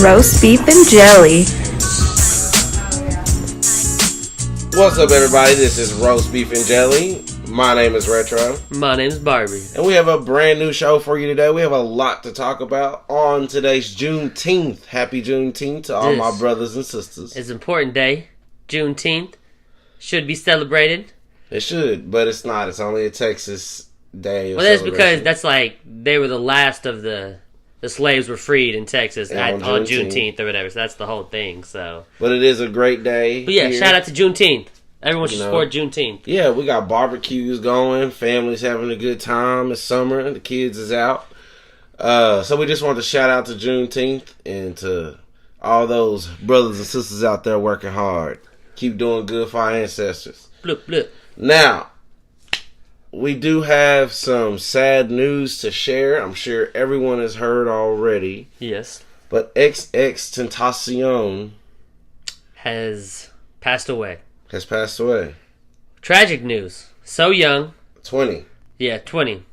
Roast beef and jelly. What's up, everybody? This is Roast Beef and Jelly. My name is Retro. My name is Barbie. And we have a brand new show for you today. We have a lot to talk about on today's Juneteenth. Happy Juneteenth to all my brothers and sisters. It's an important day. Juneteenth. Should be celebrated. It should, but it's not. It's only a Texas day. Well, that's because that's like they were the last of the slaves were freed in Texas on Juneteenth or whatever. So that's the whole thing. So, but it is a great day. But yeah, shout out to Juneteenth. Everyone should support Juneteenth. Yeah, we got barbecues going. Families having a good time. It's summer. The kids is out. So we just want to shout out to Juneteenth and to all those brothers and sisters out there working hard. Keep doing good for our ancestors. Bloop, bloop. Now, we do have some sad news to share. I'm sure everyone has heard already. Yes. But XXXTENTACION has passed away. Tragic news. So young. 20. Yeah, 20.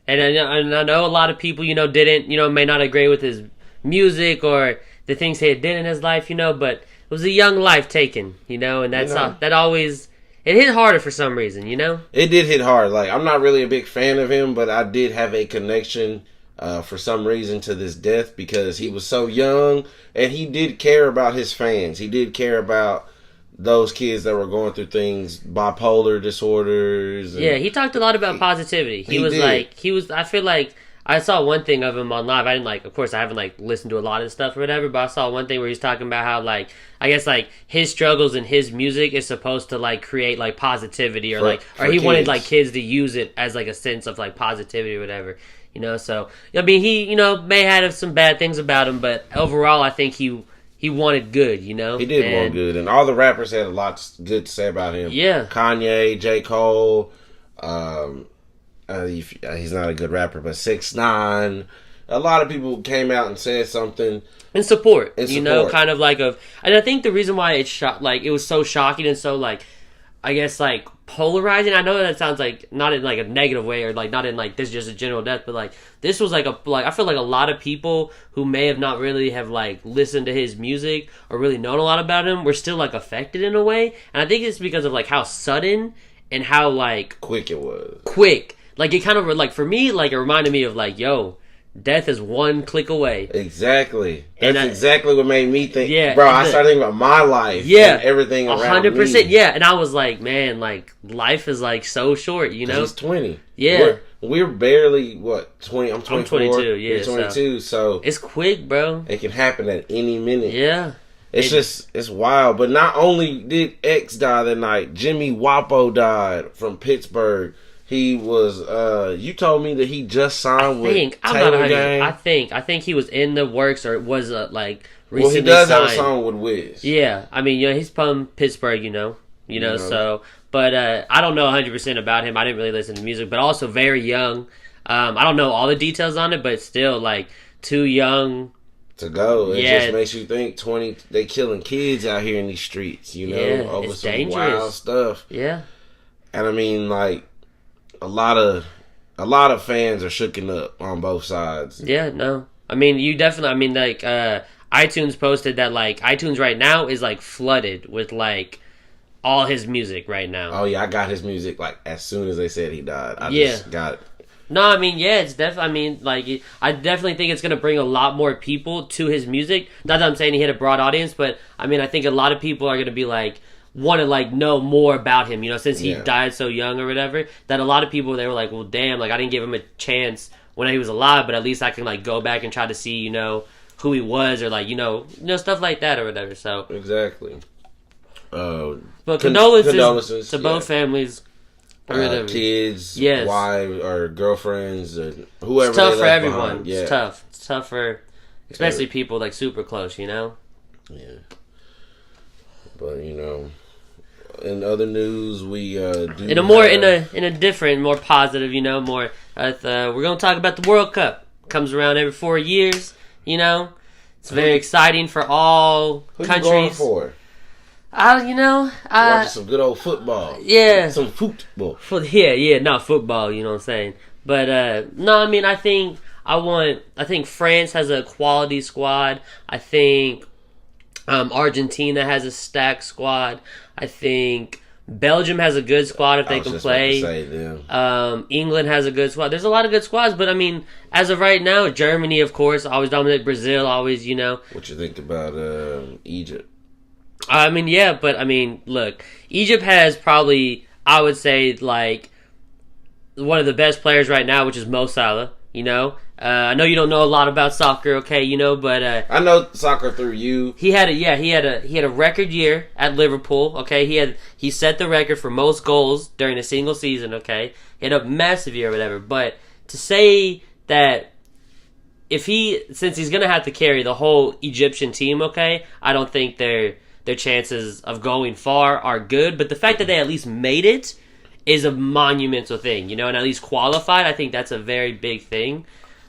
And I know a lot of people, didn't, may not agree with his music or the things he did in his life, but it was a young life taken, and that's that always, it hit harder for some reason, It did hit hard. Like, I'm not really a big fan of him, but I did have a connection for some reason to this death because he was so young and he did care about his fans. He did care about those kids that were going through things, bipolar disorders. Yeah, he talked a lot about positivity. I feel like I saw one thing of him on live. I didn't of course I haven't listened to a lot of stuff or whatever, but I saw one thing where he's talking about how I guess his struggles and his music is supposed to create positivity or he wanted kids to use it as a sense of positivity or whatever. So I mean he may have some bad things about him, but overall I think he wanted good, He did want good, and all the rappers had a lot good to say about him. Yeah. Kanye, J. Cole, he's not a good rapper, but 6ix9ine. A lot of people came out and said something. In support, kind of and I think the reason why it was so shocking and so I guess polarizing. I know that sounds not in a negative way or not in this is just a general death, but this was I feel like a lot of people who may have not really have listened to his music or really known a lot about him were still affected in a way, and I think it's because of how sudden and how quick it was. It kind of for me it reminded me of yo, death is one click away. Exactly. That's exactly what made me think. Yeah, bro, I started thinking about my life. Yeah, and everything around 100%. Me. Yeah, and I was man, life is so short. He's 20. Yeah, we're barely 20. I'm 24. I'm 22. Yeah, you're 22. So it's quick, bro. It can happen at any minute. Yeah. It's wild. But not only did X die that night, Jimmy Wapo died from Pittsburgh. He was. You told me that he just signed with Taylor Gang. I think he was in the works or was recently. Well, he does signed. have a song with Wiz. Yeah, I mean, he's from Pittsburgh, So, but I don't know 100% about him. I didn't really listen to music, but also very young. I don't know all the details on it, but still too young to go. It just makes you think 20. They killing kids out here in these streets, over some dangerous. Wild stuff. Yeah, and I mean a lot of fans are shooken up on both sides. Yeah, no. I mean, you definitely. I mean, iTunes posted that iTunes right now is flooded with all his music right now. Oh yeah, I got his music as soon as they said he died. I just got it. No, I mean, yeah, it's definitely. I mean, I definitely think it's gonna bring a lot more people to his music. Not that I'm saying he hit a broad audience, but I mean, I think a lot of people are gonna be want to know more about him, since he died so young or whatever, that a lot of people, they were well, damn, I didn't give him a chance when he was alive, but at least I can go back and try to see, who he was or stuff like that or whatever. So exactly. But condolences to both families. Kids, wives or girlfriends, or whoever. It's tough for Behind. everyone. Yeah. It's tough. It's tough for especially people super close, Yeah. But in other news, we do in a different, more positive, more. We're gonna talk about the World Cup. Comes around every 4 years. It's very exciting for all countries. You going for? Watching some good old football. Yeah, some football. Not football. You know what I'm saying? But no, I mean, I think I think France has a quality squad. I think Argentina has a stacked squad. I think Belgium has a good squad if they can play. England has a good squad. There's a lot of good squads, but I mean, as of right now, Germany, of course, always dominate. Brazil, always, What you think about Egypt? I mean, yeah, but I mean, look, Egypt has probably, I would say, like, one of the best players right now, which is Mo Salah. I know you don't know a lot about soccer, okay? But I know soccer through you. He had a record year at Liverpool, okay? He set the record for most goals during a single season, okay? He had a massive year or whatever. But to say that since he's gonna have to carry the whole Egyptian team, okay, I don't think their chances of going far are good. But the fact that they at least made it is a monumental thing, and at least qualified, I think that's a very big thing.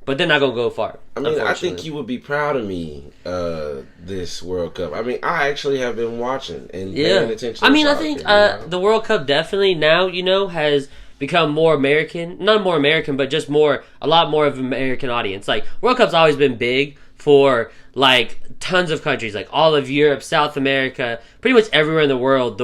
But they're not going to go far. I mean, I think you would be proud of me this World Cup. I mean, I actually have been watching and paying attention to I soccer, think the World Cup definitely now, has become more American. Not more American, but just a lot more of an American audience. Like, World Cup's always been big for, like, tons of countries. Like, all of Europe, South America, pretty much everywhere in the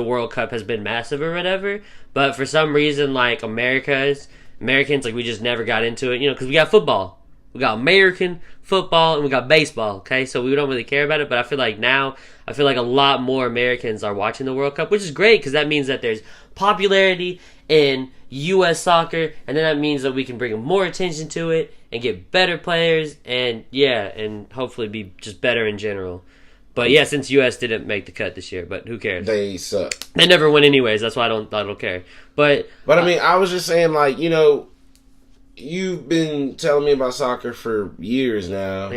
World Cup has been massive or whatever. But for some reason, like, Americans, like, we just never got into it, because we got football. We got American football and we got baseball, okay? So we don't really care about it, but I feel like a lot more Americans are watching the World Cup, which is great because that means that there's popularity in U.S. soccer, and then that means that we can bring more attention to it and get better players and hopefully be just better in general. But yeah, since U.S. didn't make the cut this year, but who cares? They suck. They never win anyways, that's why I don't care. But I mean, I was just saying, like, you've been telling me about soccer for years now,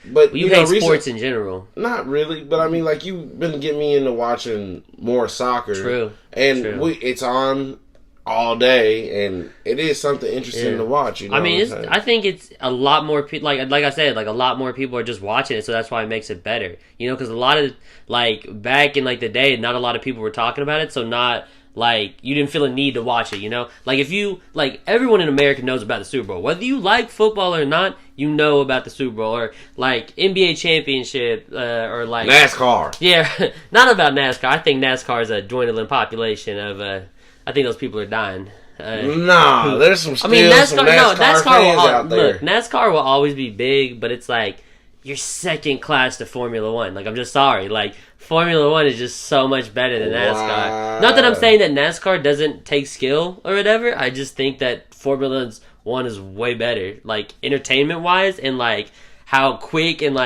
but you hate sports in general. Not really, but I mean, like, you've been getting me into watching more soccer. True, and it's on all day, and it is something interesting to watch. I mean, I think it's a lot more people. Like I said, like a lot more people are just watching it, so that's why it makes it better. Because a lot of back in the day, not a lot of people were talking about it, so not. Like, you didn't feel a need to watch it, Like, if you, everyone in America knows about the Super Bowl. Whether you like football or not, you know about the Super Bowl. Or, NBA championship, or, NASCAR. Yeah, not about NASCAR. I think NASCAR is a dwindling population of, I think those people are dying. There's some NASCAR fans out there. Look, NASCAR will always be big, but it's you're second class to Formula One. I'm just sorry. Formula One is just so much better than NASCAR. Wow. Not that I'm saying that NASCAR doesn't take skill or whatever. I just think that Formula One is way better. Entertainment-wise and, how quick and,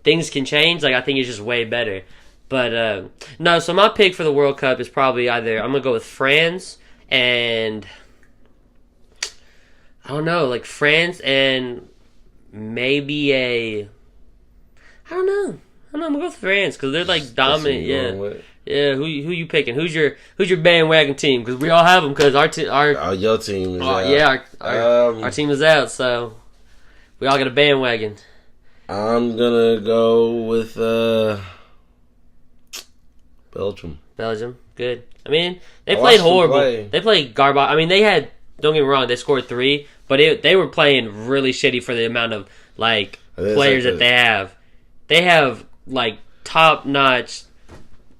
things can change. I think it's just way better. But, no, so my pick for the World Cup is probably either... I'm going to go with France and... I don't know, France and maybe a... I don't know. I'm gonna go with France because they're dominant. Yeah. Who you picking? Who's your bandwagon team? Because we all have them. Because your team is out. Yeah, our team is out. So we all got a bandwagon. I'm gonna go with Belgium. Belgium, good. I mean, they played horrible. They played garbage. I mean, they had. Don't get me wrong. They scored 3, but they were playing really shitty for the amount of players that they have. They have top-notch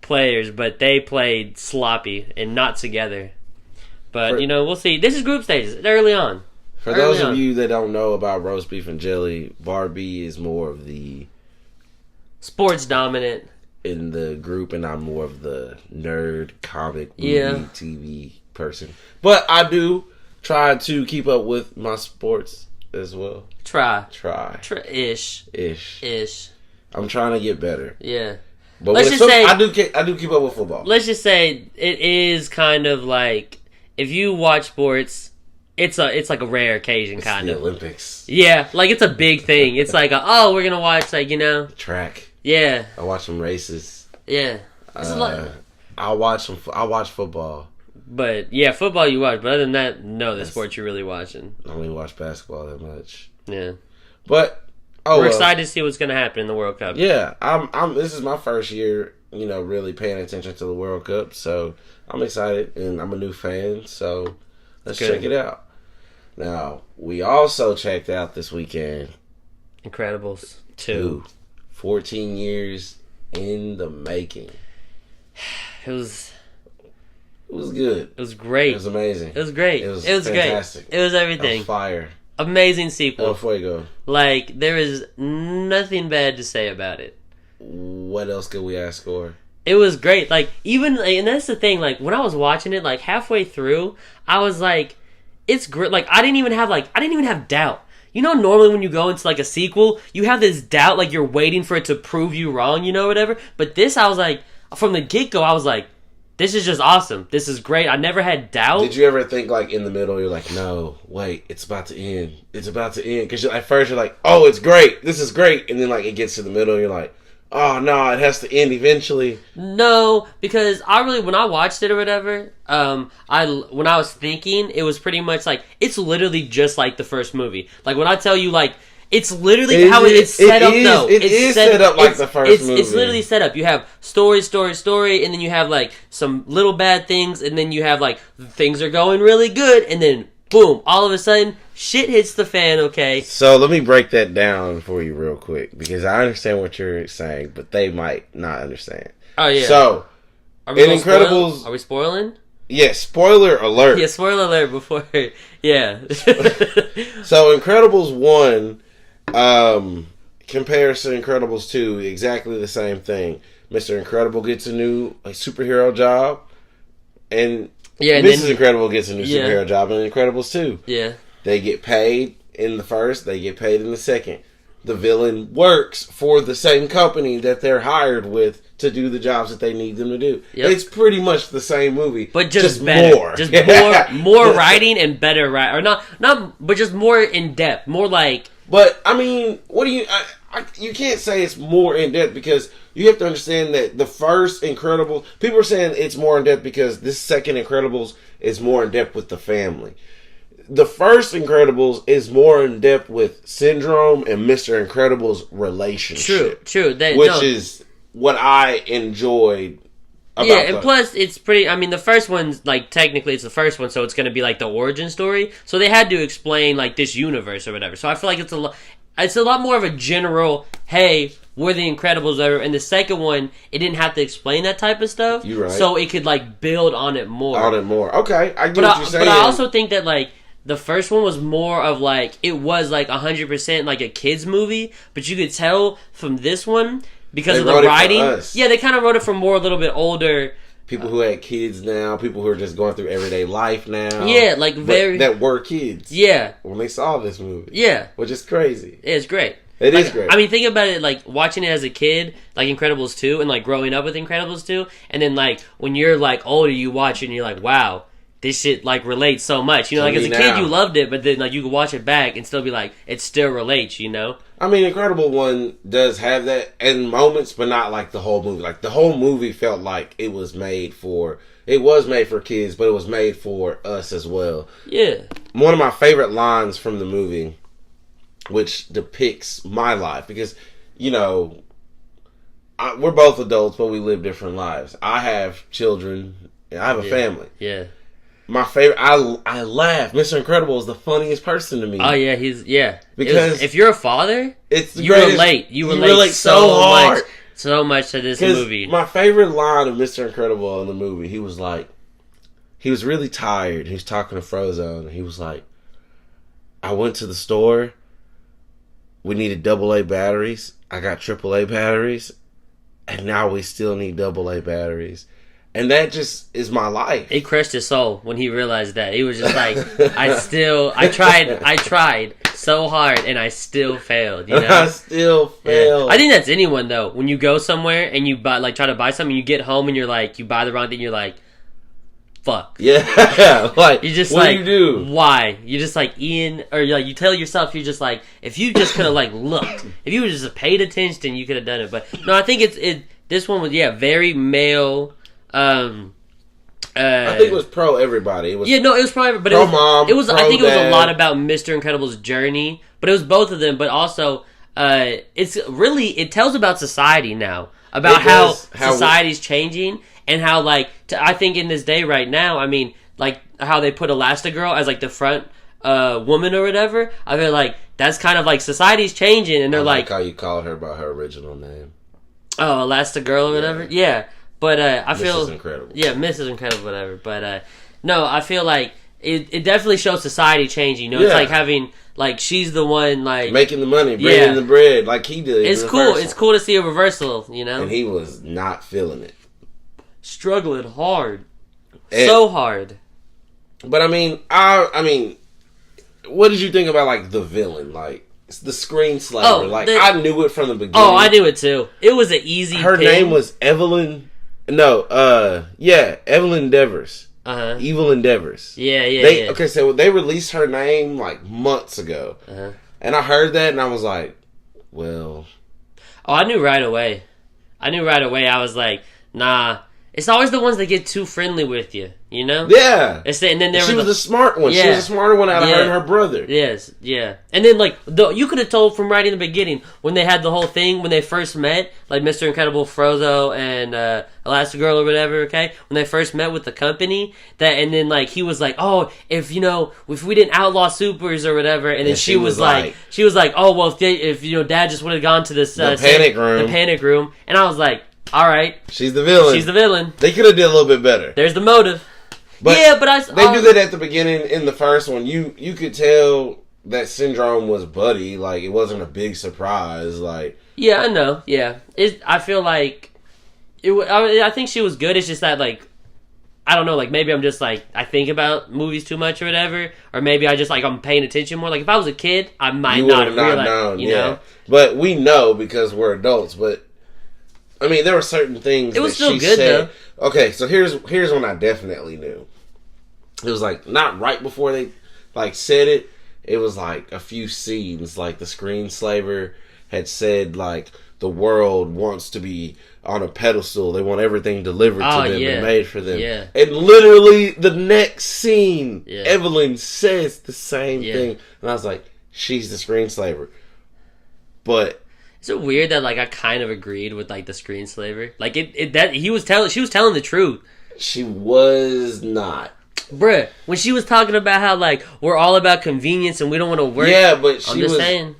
players, but they played sloppy and not together. But we'll see. This is group stages. It's early on. For those of you that don't know about roast beef and jelly, Barbie is more of the sports dominant in the group, and I'm more of the nerd comic movie TV person. But I do try to keep up with my sports as well. Try. Ish. I'm trying to get better. Yeah. But let's just say I do keep up with football. Let's just say it is kind of if you watch sports, it's a rare occasion kind of. Olympics. Yeah, it's a big thing. It's we're gonna watch track. Yeah. I watch some races. Yeah. I watch football. But yeah, football you watch. But other than that, no, the sport you're really watching. I don't really watch basketball that much. Yeah. But we're excited to see what's going to happen in the World Cup. Yeah, I'm. This is my first year, really paying attention to the World Cup. So I'm excited, and I'm a new fan. So let's check it out. Now, we also checked out this weekend Incredibles 2. 14 years in the making. It was good. It was great. It was amazing. It was great. It was fantastic. Great. It was everything. It was fire. Amazing sequel. El Fuego. Like, there is nothing bad to say about it. What else could we ask for? It was great. Like, even, and that's the thing, like, when I was watching it, like, halfway through, I was like, it's great. Like, I didn't even have doubt. You know, normally when you go into, like, a sequel, you have this doubt, like, you're waiting for it to prove you wrong, you know, whatever. But this, I was like, from the get-go, I was like, this is just awesome. This is great. I never had doubt. Did you ever think, like, in the middle, you're like, no, wait, it's about to end. It's about to end. Because at first you're like, oh, it's great. This is great. And then, like, it gets to the middle and you're like, oh, no, it has to end eventually. No, because when I watched it or whatever, when I was thinking, it was pretty much like, it's literally just like the first movie. Like, when I tell you, like, it's literally how it's set up, though. It is set up like the first movie. It's literally set up. You have story, and then you have, like, some little bad things, and then you have, like, things are going really good, and then, boom, all of a sudden, shit hits the fan, okay? So, let me break that down for you real quick, because I understand what you're saying, but they might not understand. Oh, yeah. So, in Incredibles... Are we spoiling? Yeah, spoiler alert. Yeah, spoiler alert before... Yeah. So, Incredibles 1... compares to Incredibles 2, exactly the same thing. Mr. Incredible gets a new superhero job, and Mrs. Incredible gets a new superhero job in Incredibles 2. Yeah. They get paid in the first, they get paid in the second. The villain works for the same company that they're hired with to do the jobs that they need them to do. Yep. It's pretty much the same movie, but just better. More. Just more writing and better writing, or not, but just more in depth, more like. But I mean, what do you? You can't say it's more in depth because you have to understand that the first Incredibles, people are saying it's more in depth because this second Incredibles is more in depth with the family. The first Incredibles is more in depth with Syndrome and Mr. Incredible's relationship. True. Which is what I enjoyed. And plus it's pretty. I mean, the first one's like technically it's the first one, so it's going to be like the origin story. So they had to explain like this universe or whatever. So I feel like it's a lot more of a general. Hey, we're the Incredibles, ever. And the second one, it didn't have to explain that type of stuff. You're right. So it could like build on it more. Okay, I get what you're saying. But I also think that like. The first one was more of like, it was like 100% like a kid's movie, but you could tell from this one, because of the writing. Yeah, they kind of wrote it for more a little bit older. People who had kids now, people who are just going through everyday life now. Yeah, like that were kids. Yeah. When they saw this movie. Yeah. Which is crazy. Yeah, it's great. It is great. I mean, think about it, like, watching it as a kid, like Incredibles 2, and like growing up with Incredibles 2, and then like, when you're like older, you watch it and you're like, wow. This shit, like, relates so much. You know, like, as a kid, you loved it, but then, like, you could watch it back and still be like, it still relates, you know? I mean, Incredible 1 does have that in moments, but not, like, the whole movie. Like, the whole movie felt like it was made for kids, but it was made for us as well. Yeah. One of my favorite lines from the movie, which depicts my life, because, you know, we're both adults, but we live different lives. I have children, and I have a family. Yeah. My favorite, I laugh. Mr. Incredible is the funniest person to me. Oh yeah, because if you're a father, you relate. You relate so hard, so much to this movie. My favorite line of Mr. Incredible in the movie, he was really tired. He was talking to Frozone, and he was like, "I went to the store. We needed AA batteries. I got AAA batteries, and now we still need AA batteries." And that just is my life. It crushed his soul when he realized that. He was just like, I tried so hard and I still failed, you know? I still failed. Yeah. I think that's anyone though. When you go somewhere and you buy, like, try to buy something, you get home and you're like, you buy the wrong thing, you're like, fuck. Yeah. Like, you just what like, do you do? Why? You just like, or like, you tell yourself, you're just like, if you just could have like looked, if you would just paid attention, you could have done it. But no, I think this one was, very male. I think it was pro everybody. It was it was pro, but pro mom. It was. I think dad. It was a lot about Mr. Incredible's journey, but it was both of them. But also, it tells about society now, about how society's changing, and how like I think in this day right now, I mean, like how they put Elastigirl as like the front woman or whatever, I feel like that's kind of like society's changing, and they're I like like how you called her by her original name. Oh, Elastigirl or whatever. Yeah, but I feel Mrs. Incredible. Yeah, Mrs. Incredible, whatever. But no, I feel like it definitely shows society changing. You know, it's like having like she's the one like making the money, bringing the bread, like he did. It's cool. It's cool to see a reversal. You know, and he was not feeling it, struggling hard, so hard. But I mean, what did you think about like the villain, like? The screenslaver. I knew it from the beginning. Oh, I knew it too. It was an easy Her name was Evelyn. No, Evelyn Devers. Evil Endeavors. Yeah. Okay, so they released her name like months ago. And I heard that and I was like, well. Oh, I knew right away. I was like, nah. It's always the ones that get too friendly with you, you know? Yeah. And then she was a smart one. Yeah. She was a smarter one out of her and her brother. Yes, yeah. And then, like, you could have told from right in the beginning, when they had the whole thing, when they first met, like Mr. Incredible, Frozo, and Elastigirl or whatever, okay? When they first met with the company, and then, like, he was like, oh, if we didn't outlaw supers or whatever, and then she was like, oh, well, if Dad just would have gone to this... the panic room. And I was like, all right. She's the villain. They could have did a little bit better. There's the motive. But they do that at the beginning in the first one. You could tell that Syndrome was Buddy. Like, it wasn't a big surprise. Like, yeah, I know. Yeah, I feel like I think she was good. It's just that, like, I don't know. Like, maybe I'm just like I think about movies too much or whatever, or maybe I just like I'm paying attention more. Like, if I was a kid, I might not have realized. Known, you know. But we know because we're adults. But I mean, there were certain things. It was still good though. Okay, so here's when I definitely knew. It was like not right before they like said it. It was like a few scenes, like the screenslaver had said, like the world wants to be on a pedestal. They want everything delivered to them and made for them. Yeah. And literally the next scene, Evelyn says the same thing, and I was like, she's the screenslaver. But is it weird that like I kind of agreed with like the screenslaver? Like she was telling the truth. She was not. Bruh, when she was talking about how like we're all about convenience and we don't want to work. Yeah, but she was going.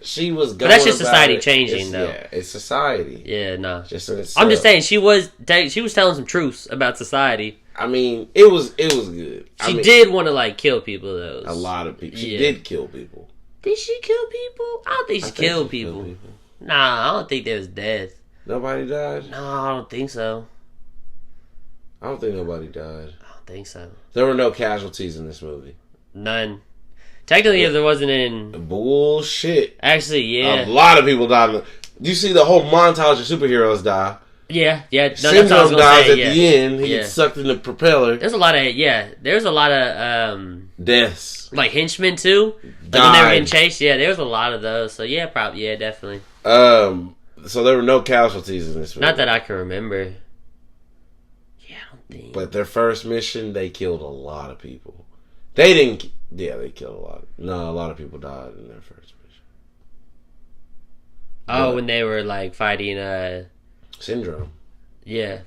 But that's just society changing, though. Yeah, it's society. Yeah, no. Just in itself. I'm just saying she was telling some truths about society. I mean, it was good. She did want to like kill people though. A lot of people. She did kill people. Did she kill people? I don't think she killed people. Nah, I don't think there was death. Nobody died? No, I don't think so. I don't think nobody died. I don't think so. There were no casualties in this movie. None. Technically, if there wasn't in... Bullshit. Actually, yeah. A lot of people died. You see the whole montage of superheroes die. Yeah. No, Syndrome dies at the end. He gets sucked in the propeller. There's a lot of deaths. Like henchmen, too. Like when they were getting chased. Yeah, there was a lot of those. So, yeah, probably. Yeah, definitely. So there were no casualties in this movie. Not that I can remember. Yeah, I don't think. But their first mission, they killed a lot of people. They didn't... Yeah, they killed a lot. No, a lot of people died in their first mission. Oh, when they were, like, fighting... Syndrome. Yeah.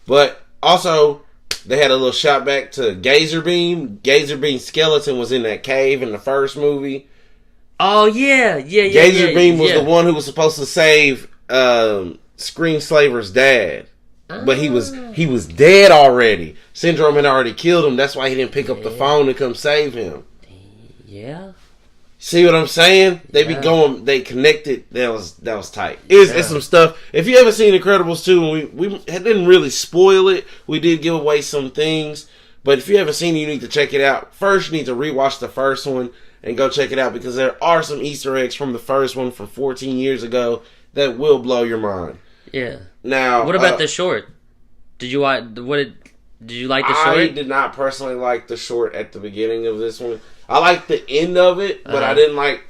But also, they had a little shot back to Gazer Beam. Gazer Beam's skeleton was in that cave in the first movie. Oh, yeah. Gazer Beam was the one who was supposed to save Screenslaver's dad. But he was dead already. Syndrome had already killed him. That's why he didn't pick up the phone to come save him. Yeah. See what I'm saying? They connected. That was tight. It's some stuff. If you haven't seen Incredibles 2, we didn't really spoil it. We did give away some things. But if you haven't seen it, you need to check it out. First, you need to rewatch the first one and go check it out because there are some Easter eggs from the first one from 14 years ago that will blow your mind. Yeah. Now, what about the short? Did you like the short? I did not personally like the short at the beginning of this one. I liked the end of it, but I didn't like...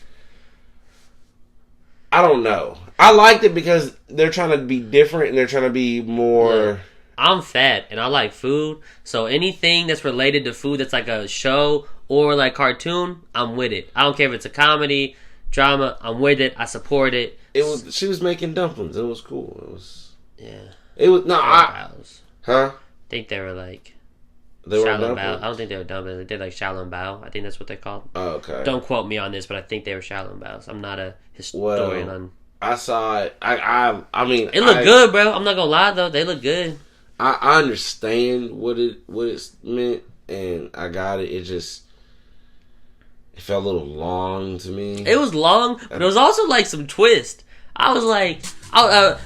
I don't know. I liked it because they're trying to be different and they're trying to be more... Yeah. I'm fat and I like food, so anything that's related to food that's like a show or like cartoon, I'm with it. I don't care if it's a comedy, drama, I'm with it. I support it. She was making dumplings. It was cool. Yeah. It was... No, Huh? I think they were like... They were Shallow dumplings? Bao. I don't think they were dumplings. They did like shallow bao. I think that's what they're called. Oh, okay. Don't quote me on this, but I think they were shallow baos. I'm not a historian on. I saw it. I mean, it looked good, bro. I'm not gonna lie though. They look good. I understand what it's meant, and I got it. It felt a little long to me. It was long, but it was also like some twist. I was like,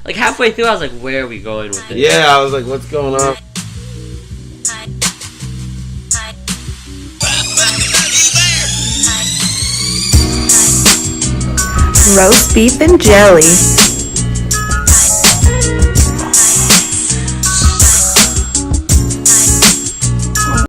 like halfway through, I was like, where are we going with this? Yeah, I was like, what's going on? Roast beef and jelly.